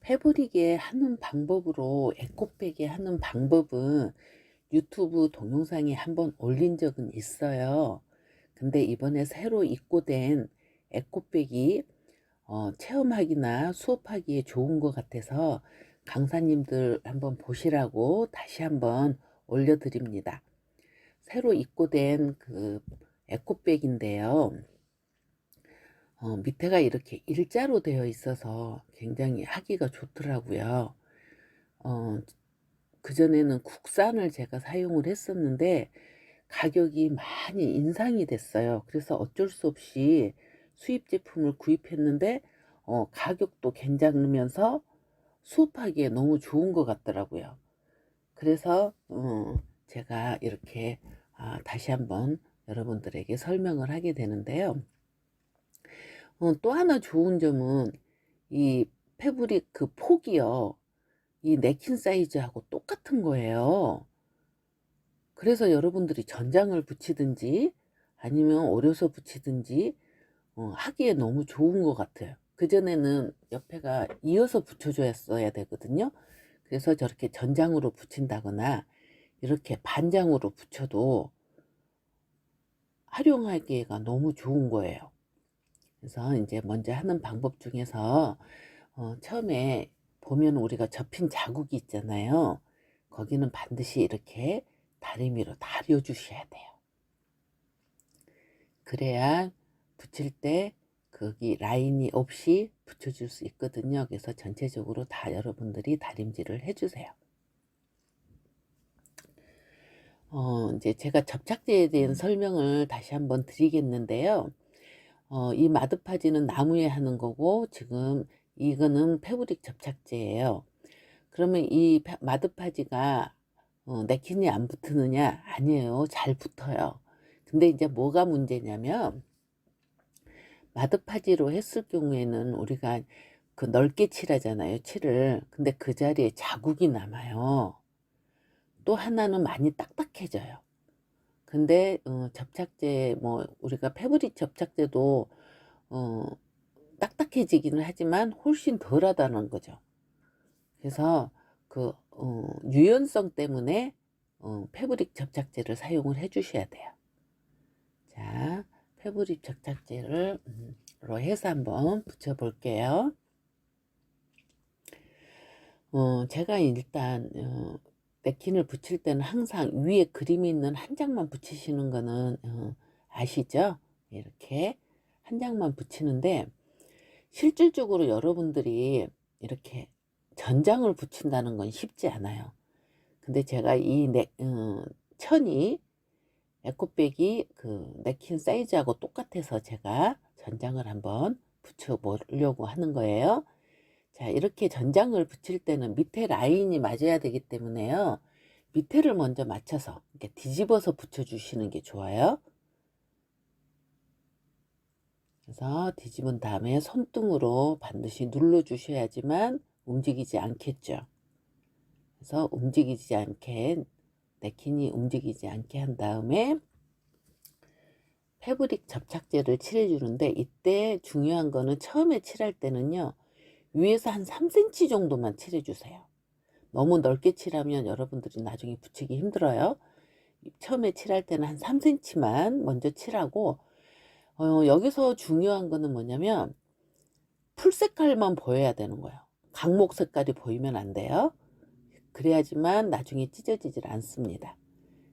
패브릭에 하는 방법으로 에코백에 하는 방법은 유튜브 동영상에 한번 올린 적은 있어요. 근데 이번에 새로 입고된 에코백이 체험하기나 수업하기에 좋은 것 같아서 강사님들 한번 보시라고 다시 한번 올려드립니다. 새로 입고된 그 에코백인데요. 밑에가 이렇게 일자로 되어 있어서 굉장히 하기가 좋더라고요. 그전에는 국산을 제가 사용을 했었는데 가격이 많이 인상이 됐어요. 그래서 어쩔 수 없이 수입 제품을 구입했는데 가격도 괜찮으면서 수업하기에 너무 좋은 것 같더라고요. 그래서 제가 이렇게 다시 한번 여러분들에게 설명을 하게 되는데요. 또 하나 좋은 점은 이 패브릭 그 폭이요. 이 넥킨 사이즈하고 똑같은 거예요. 그래서 여러분들이 전장을 붙이든지 아니면 오려서 붙이든지 하기에 너무 좋은 것 같아요. 그전에는 옆에가 이어서 붙여줘야 되거든요. 그래서 저렇게 전장으로 붙인다거나 이렇게 반장으로 붙여도 활용하기가 너무 좋은 거예요. 그래서 이제 먼저 하는 방법 중에서 처음에 보면 우리가 접힌 자국이 있잖아요. 거기는 반드시 이렇게 다리미로 다려 주셔야 돼요. 그래야 붙일 때 거기 라인이 없이 붙여줄 수 있거든요. 그래서 전체적으로 다 여러분들이 다림질을 해주세요. 이제 제가 접착제에 대한 설명을 다시 한번 드리겠는데요. 이 마드파지는 나무에 하는 거고 지금 이거는 패브릭 접착제예요. 그러면 이 마드파지가 넥킨이 안 붙느냐? 아니에요. 잘 붙어요. 근데 이제 뭐가 문제냐면 마드파지로 했을 경우에는 우리가 그 넓게 칠하잖아요. 칠을. 근데 그 자리에 자국이 남아요. 또 하나는 많이 딱딱해져요. 근데 접착제 뭐 우리가 패브릭 접착제도 어, 딱딱해지기는 하지만 훨씬 덜하다는 거죠. 그래서 그 유연성 때문에 패브릭 접착제를 사용을 해 주셔야 돼요. 자, 패브릭 접착제를 로 해서 한번 붙여 볼게요. 제가 일단 냅킨을 붙일 때는 항상 위에 그림이 있는 한 장만 붙이시는 거는 아시죠? 이렇게 한 장만 붙이는데 실질적으로 여러분들이 이렇게 전장을 붙인다는 건 쉽지 않아요. 근데 제가 천이 에코백이 그 냅킨 사이즈하고 똑같아서 제가 전장을 한번 붙여 보려고 하는 거예요. 자, 이렇게 전장을 붙일 때는 밑에 라인이 맞아야 되기 때문에요. 밑에를 먼저 맞춰서 이렇게 뒤집어서 붙여 주시는 게 좋아요. 그래서 뒤집은 다음에 손등으로 반드시 눌러 주셔야지만 움직이지 않겠죠. 그래서 움직이지 않게 냅킨이 움직이지 않게 한 다음에 패브릭 접착제를 칠해 주는데 이때 중요한 거는 처음에 칠할 때는요. 위에서 한 3cm 정도만 칠해 주세요. 너무 넓게 칠하면 여러분들이 나중에 붙이기 힘들어요. 처음에 칠할 때는 한 3cm만 먼저 칠하고 여기서 중요한 거는 뭐냐면 풀 색깔만 보여야 되는 거예요. 강목 색깔이 보이면 안 돼요. 그래야지만 나중에 찢어지질 않습니다.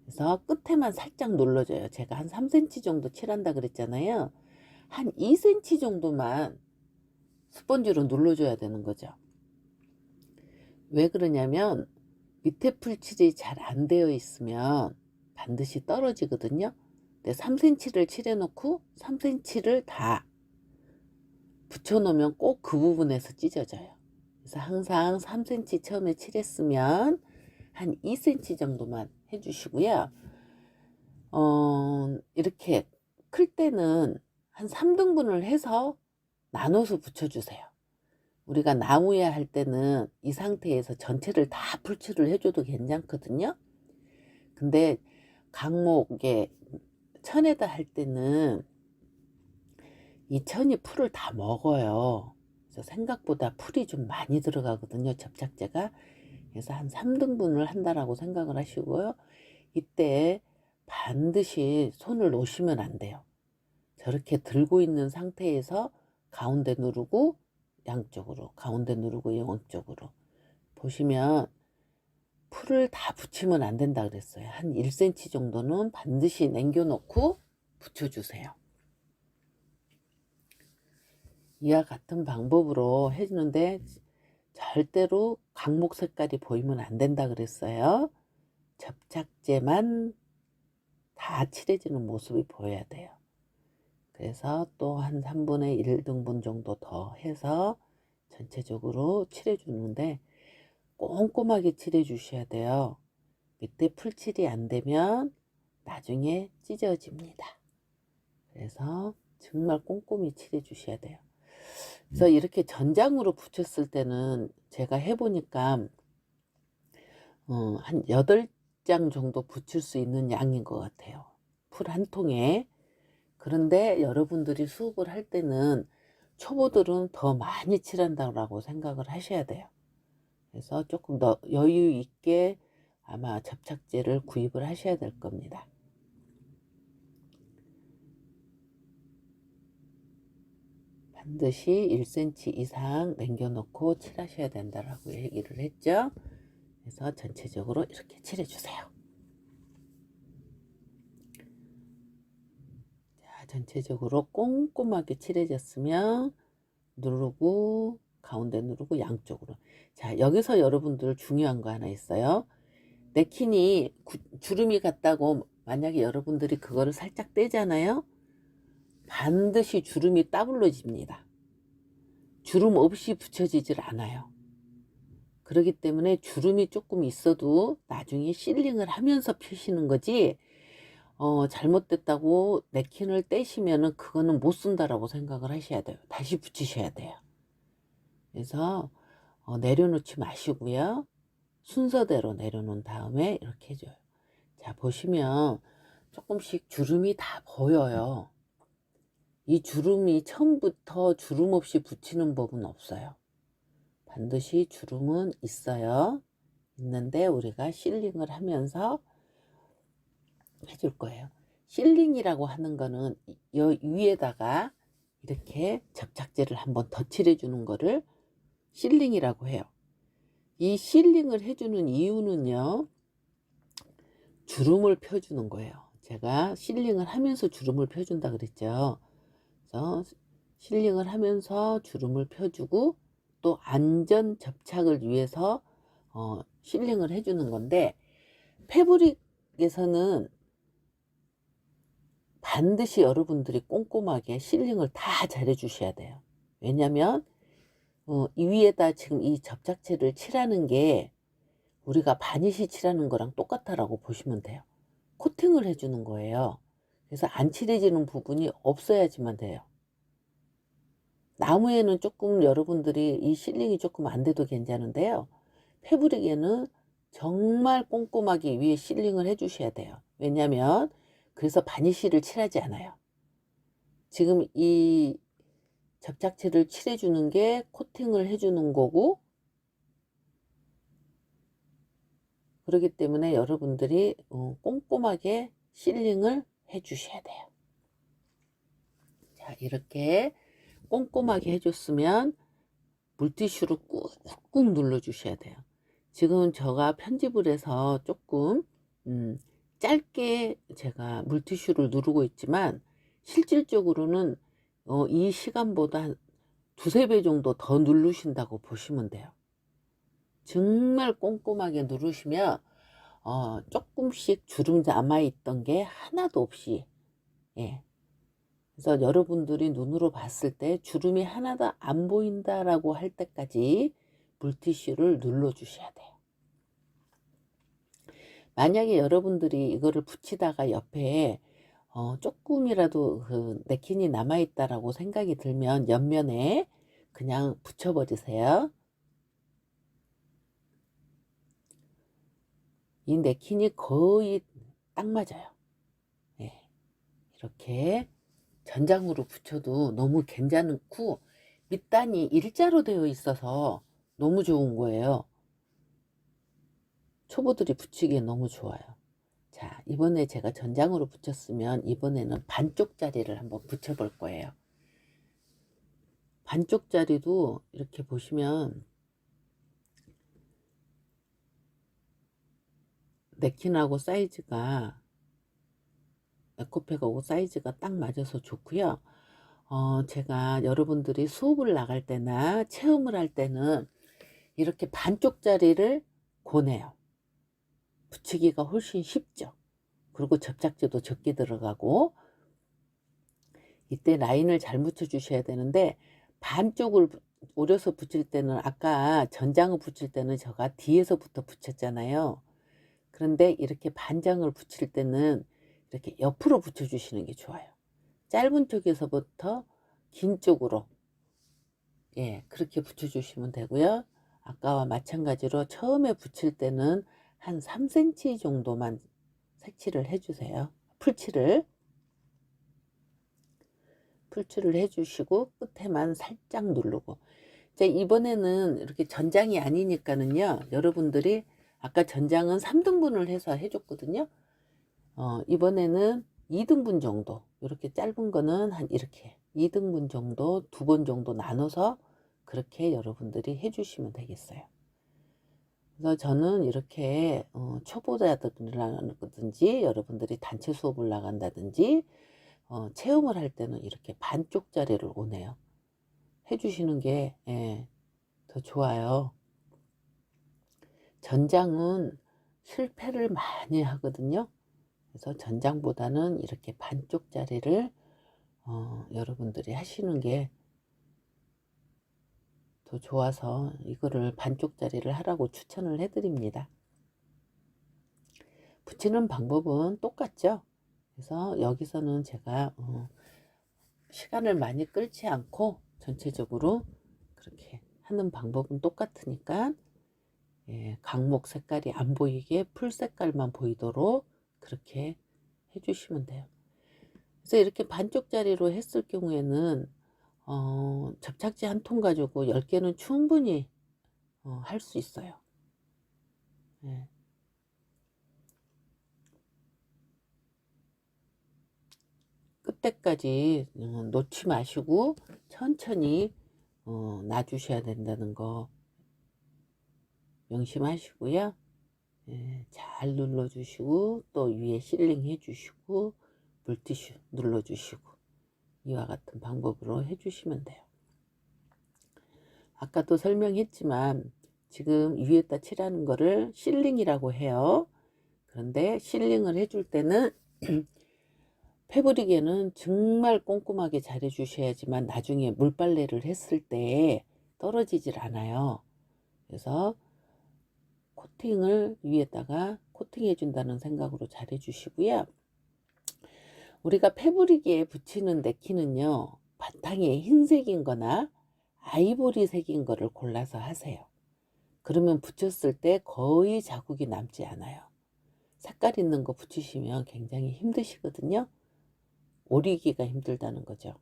그래서 끝에만 살짝 눌러줘요. 제가 한 3cm 정도 칠한다 그랬잖아요. 한 2cm 정도만 스펀지로 눌러줘야 되는 거죠. 왜 그러냐면 밑에 풀칠이 잘 안 되어 있으면 반드시 떨어지거든요. 근데 3cm를 칠해 놓고 3cm를 다 붙여 놓으면 꼭 그 부분에서 찢어져요. 그래서 항상 3cm 처음에 칠했으면 한 2cm 정도만 해 주시고요. 이렇게 클 때는 한 3등분을 해서 나눠서 붙여 주세요. 우리가 나무에 할 때는 이 상태에서 전체를 다 풀칠을 해줘도 괜찮거든요. 근데 강목에 천에다 할 때는 이 천이 풀을 다 먹어요. 그래서 생각보다 풀이 좀 많이 들어가거든요, 접착제가. 그래서 한 3등분을 한다라고 생각을 하시고요. 이때 반드시 손을 놓으시면 안 돼요. 저렇게 들고 있는 상태에서 가운데 누르고 양쪽으로, 가운데 누르고 양쪽으로. 보시면 풀을 다 붙이면 안 된다 그랬어요. 한 1cm 정도는 반드시 남겨놓고 붙여주세요. 이와 같은 방법으로 해주는데 절대로 광목 색깔이 보이면 안 된다 그랬어요. 접착제만 다 칠해지는 모습이 보여야 돼요. 그래서 또 한 3분의 1등분 정도 더 해서 전체적으로 칠해주는데 꼼꼼하게 칠해 주셔야 돼요. 밑에 풀칠이 안 되면 나중에 찢어집니다. 그래서 정말 꼼꼼히 칠해 주셔야 돼요. 그래서 이렇게 전장으로 붙였을 때는 제가 해보니까 한 8장 정도 붙일 수 있는 양인 것 같아요. 풀 한 통에. 그런데 여러분들이 수업을 할 때는 초보들은 더 많이 칠한다고 생각을 하셔야 돼요. 그래서 조금 더 여유 있게 아마 접착제를 구입을 하셔야 될 겁니다. 반드시 1cm 이상 남겨놓고 칠하셔야 된다라고 얘기를 했죠. 그래서 전체적으로 이렇게 칠해주세요. 자, 전체적으로 꼼꼼하게 칠해졌으면 누르고 가운데 누르고 양쪽으로. 자, 여기서 여러분들 중요한 거 하나 있어요. 네킨이 주름이 같다고 만약에 여러분들이 그거를 살짝 떼잖아요. 반드시 주름이 따블러집니다. 주름 없이 붙여지질 않아요. 그렇기 때문에 주름이 조금 있어도 나중에 실링을 하면서 펴시는 거지, 잘못됐다고 네킨을 떼시면은 그거는 못 쓴다라고 생각을 하셔야 돼요. 다시 붙이셔야 돼요. 그래서 내려놓지 마시고요. 순서대로 내려놓은 다음에 이렇게 해줘요. 자, 보시면 조금씩 주름이 다 보여요. 이 주름이 처음부터 주름 없이 붙이는 법은 없어요. 반드시 주름은 있어요. 있는데 우리가 실링을 하면서 해줄 거예요. 실링이라고 하는 거는 위에다가 이렇게 접착제를 한번 더 칠해 주는 거를 실링이라고 해요. 이 실링을 해주는 이유는요, 주름을 펴주는 거예요. 제가 실링을 하면서 주름을 펴준다 그랬죠. 그래서 실링을 하면서 주름을 펴주고 또 안전 접착을 위해서 실링을 해주는 건데, 패브릭에서는 반드시 여러분들이 꼼꼼하게 실링을 다 잘해 주셔야 돼요. 왜냐면 이 위에다 지금 이 접착제를 칠하는 게 우리가 바니쉬 칠하는 거랑 똑같다라고 보시면 돼요. 코팅을 해주는 거예요. 그래서 안 칠해지는 부분이 없어야지만 돼요. 나무에는 조금 여러분들이 이 실링이 조금 안 돼도 괜찮은데요. 패브릭에는 정말 꼼꼼하게 위에 실링을 해 주셔야 돼요. 왜냐면 그래서 바니쉬를 칠하지 않아요. 지금 이 접착제를 칠해 주는 게 코팅을 해 주는 거고, 그렇기 때문에 여러분들이 꼼꼼하게 실링을 해 주셔야 돼요. 자, 이렇게 꼼꼼하게 해줬으면 물티슈로 꾹꾹 눌러 주셔야 돼요. 지금 제가 편집을 해서 조금 짧게 제가 물티슈를 누르고 있지만 실질적으로는 이 시간보다 한 두세 배 정도 더 누르신다고 보시면 돼요. 정말 꼼꼼하게 누르시면 조금씩 주름 남아있던 게 하나도 없이, 예. 그래서 여러분들이 눈으로 봤을 때 주름이 하나도 안 보인다라고 할 때까지 물티슈를 눌러 주셔야 돼요. 만약에 여러분들이 이거를 붙이다가 옆에 조금이라도 그 네킨이 남아있다라고 생각이 들면 옆면에 그냥 붙여버리세요. 이 네킨이 거의 딱 맞아요. 네. 이렇게 전장으로 붙여도 너무 괜찮고, 밑단이 일자로 되어 있어서 너무 좋은 거예요. 초보들이 붙이기에 너무 좋아요. 자, 이번에 제가 전장으로 붙였으면 이번에는 반쪽짜리를 한번 붙여 볼 거예요. 반쪽짜리도 이렇게 보시면 네킨하고 사이즈가, 에코백하고 사이즈가 딱 맞아서 좋고요. 제가 여러분들이 수업을 나갈 때나 체험을 할 때는 이렇게 반쪽짜리를 권해요. 붙이기가 훨씬 쉽죠. 그리고 접착제도 적게 들어가고. 이때 라인을 잘 묻혀 주셔야 되는데, 반쪽을 오려서 붙일 때는, 아까 전장을 붙일 때는 제가 뒤에서부터 붙였잖아요. 그런데 이렇게 반장을 붙일 때는 이렇게 옆으로 붙여 주시는 게 좋아요. 짧은 쪽에서부터 긴 쪽으로, 예, 그렇게 붙여 주시면 되고요. 아까와 마찬가지로 처음에 붙일 때는 한 3cm 정도만 색칠을 해 주세요. 풀칠을 해 주시고 끝에만 살짝 누르고. 이제 이번에는 이렇게 전장이 아니니까는요, 여러분들이 아까 전장은 3등분을 해서 해줬거든요. 이번에는 2등분 정도, 이렇게 짧은 거는 한 이렇게 2등분 정도, 2번 정도 나눠서 그렇게 여러분들이 해주시면 되겠어요. 그래서 저는 이렇게 초보자들이라든지 여러분들이 단체 수업을 나간다든지 체험을 할 때는 이렇게 반쪽짜리를 오네요. 해주시는 게, 예, 더 좋아요. 전장은 실패를 많이 하거든요. 그래서 전장보다는 이렇게 반쪽짜리를 여러분들이 하시는 게 더 좋아서 이거를 반쪽짜리를 하라고 추천을 해드립니다. 붙이는 방법은 똑같죠. 그래서 여기서는 제가 시간을 많이 끌지 않고 전체적으로 그렇게 하는 방법은 똑같으니까, 예, 강목 색깔이 안 보이게 풀 색깔만 보이도록 그렇게 해주시면 돼요. 그래서 이렇게 반쪽짜리로 했을 경우에는 접착제 한 통 가지고 10개는 충분히 할 수 있어요. 예. 끝에까지 놓지 마시고 천천히 놔주셔야 된다는 거 명심하시고요. 예, 잘 눌러주시고 또 위에 실링 해주시고 물티슈 눌러주시고 이와 같은 방법으로 해주시면 돼요. 아까도 설명했지만 지금 위에다 칠하는 거를 실링이라고 해요. 그런데 실링을 해줄 때는 패브릭에는 정말 꼼꼼하게 잘 해주셔야지만 나중에 물빨래를 했을 때 떨어지질 않아요. 그래서 코팅을 위에다가 코팅해 준다는 생각으로 잘 해주시고요. 우리가 패브릭에 붙이는 네킨은요, 바탕에 흰색인 거나 아이보리색인 거를 골라서 하세요. 그러면 붙였을 때 거의 자국이 남지 않아요. 색깔 있는 거 붙이시면 굉장히 힘드시거든요. 오리기가 힘들다는 거죠.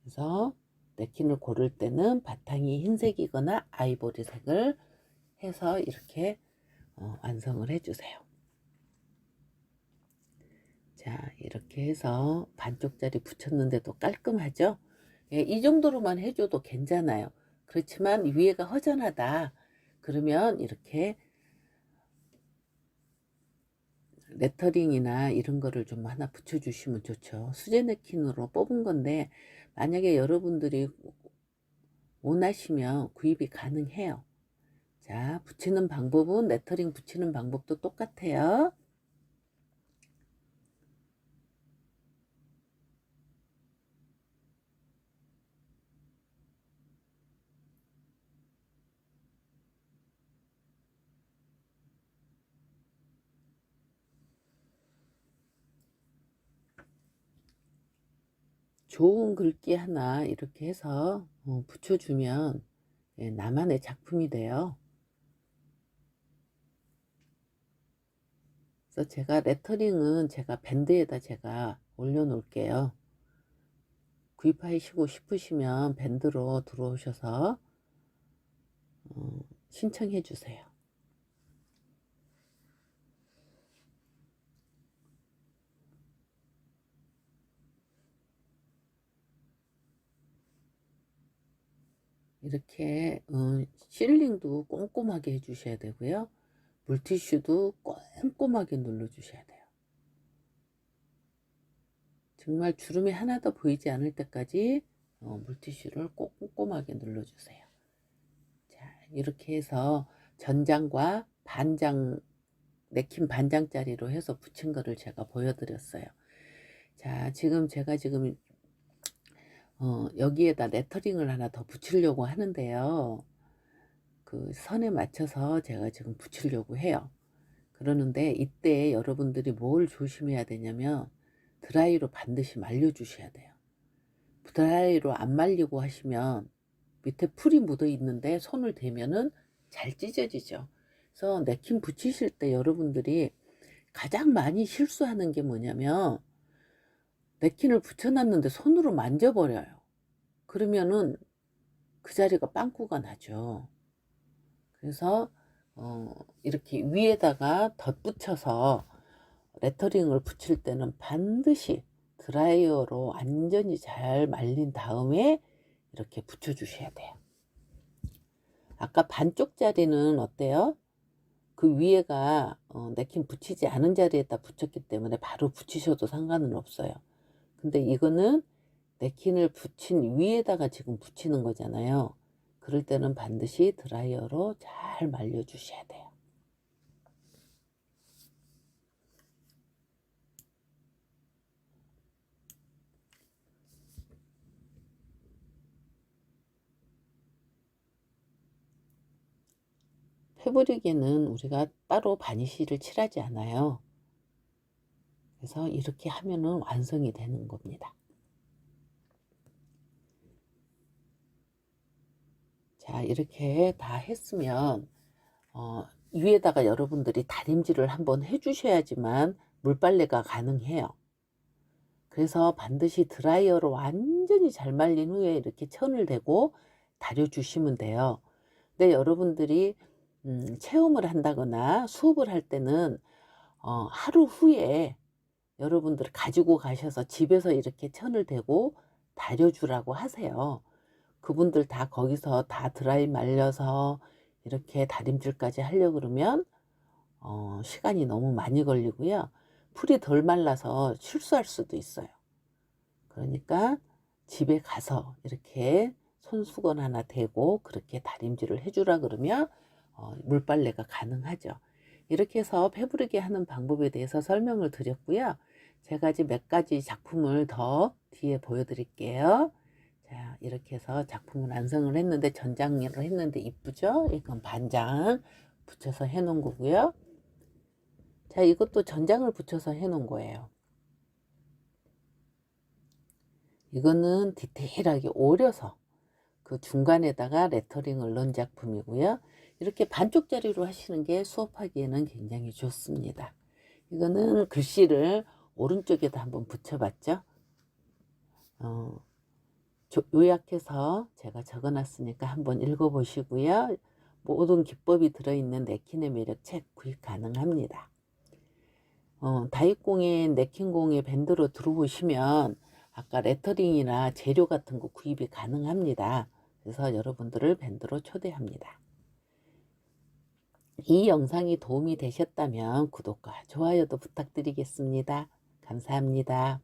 그래서 네킨을 고를 때는 바탕이 흰색이거나 아이보리색을 해서 이렇게 완성을 해주세요. 자, 이렇게 해서 반쪽짜리 붙였는데도 깔끔하죠? 예, 이 정도로만 해줘도 괜찮아요. 그렇지만 위에가 허전하다 그러면 이렇게 레터링이나 이런 거를 좀 하나 붙여주시면 좋죠. 수제 네킨으로 뽑은 건데 만약에 여러분들이 원하시면 구입이 가능해요. 자, 붙이는 방법은 레터링 붙이는 방법도 똑같아요. 좋은 글귀 하나 이렇게 해서 붙여주면, 예, 나만의 작품이 돼요. 그래서 제가 레터링은 제가 밴드에다 제가 올려 놓을게요. 구입하시고 싶으시면 밴드로 들어오셔서 신청해 주세요. 이렇게 실링도 꼼꼼하게 해주셔야 되고요. 물티슈도 꼼꼼하게 눌러주셔야 돼요. 정말 주름이 하나도 보이지 않을 때까지 물티슈를 꼭 꼼꼼하게 눌러주세요. 자, 이렇게 해서 전장과 반장, 넥킨 반장짜리로 해서 붙인 거를 제가 보여드렸어요. 자, 제가 지금 여기에다 레터링을 하나 더 붙이려고 하는데요. 그 선에 맞춰서 제가 지금 붙이려고 해요. 그러는데 이때 여러분들이 뭘 조심해야 되냐면 드라이로 반드시 말려 주셔야 돼요. 드라이로 안 말리고 하시면 밑에 풀이 묻어 있는데 손을 대면은 잘 찢어지죠. 그래서 넥킨 붙이실 때 여러분들이 가장 많이 실수하는 게 뭐냐면 넥킨을 붙여놨는데 손으로 만져버려요. 그러면은 그 자리가 빵꾸가 나죠. 그래서 이렇게 위에다가 덧붙여서 레터링을 붙일 때는 반드시 드라이어로 완전히 잘 말린 다음에 이렇게 붙여 주셔야 돼요. 아까 반쪽짜리는 어때요? 그 위에가 넥킨 붙이지 않은 자리에다 붙였기 때문에 바로 붙이셔도 상관은 없어요. 근데 이거는 넥킨을 붙인 위에다가 지금 붙이는 거잖아요. 그럴 때는 반드시 드라이어로 잘 말려 주셔야 돼요. 패브릭에는 우리가 따로 바니쉬를 칠하지 않아요. 그래서 이렇게 하면은 완성이 되는 겁니다. 자, 이렇게 다 했으면 위에다가 여러분들이 다림질을 한번 해 주셔야지만 물빨래가 가능해요. 그래서 반드시 드라이어로 완전히 잘 말린 후에 이렇게 천을 대고 다려 주시면 돼요. 근데 여러분들이 체험을 한다거나 수업을 할 때는 하루 후에 여러분들 가지고 가셔서 집에서 이렇게 천을 대고 다려 주라고 하세요. 그분들 다 거기서 다 드라이 말려서 이렇게 다림질까지 하려고 그러면 시간이 너무 많이 걸리고요. 풀이 덜 말라서 실수할 수도 있어요. 그러니까 집에 가서 이렇게 손수건 하나 대고 그렇게 다림질을 해주라 그러면 물빨래가 가능하죠. 이렇게 해서 패브릭이 하는 방법에 대해서 설명을 드렸고요. 제가 아직 몇 가지 작품을 더 뒤에 보여드릴게요. 자, 이렇게 해서 작품을 완성을 했는데 전장으로 했는데 이쁘죠? 이건 반장 붙여서 해 놓은 거고요. 자, 이것도 전장을 붙여서 해 놓은 거예요. 이거는 디테일하게 오려서 그 중간에다가 레터링을 넣은 작품이고요. 이렇게 반쪽짜리로 하시는 게 수업하기에는 굉장히 좋습니다. 이거는 글씨를 오른쪽에다 한번 붙여봤죠. 요약해서 제가 적어놨으니까 한번 읽어보시고요. 모든 기법이 들어있는 넥킨의 매력 책 구입 가능합니다. 다이공의 넥킨공의 밴드로 들어오시면 아까 레터링이나 재료 같은 거 구입이 가능합니다. 그래서 여러분들을 밴드로 초대합니다. 이 영상이 도움이 되셨다면 구독과 좋아요도 부탁드리겠습니다. 감사합니다.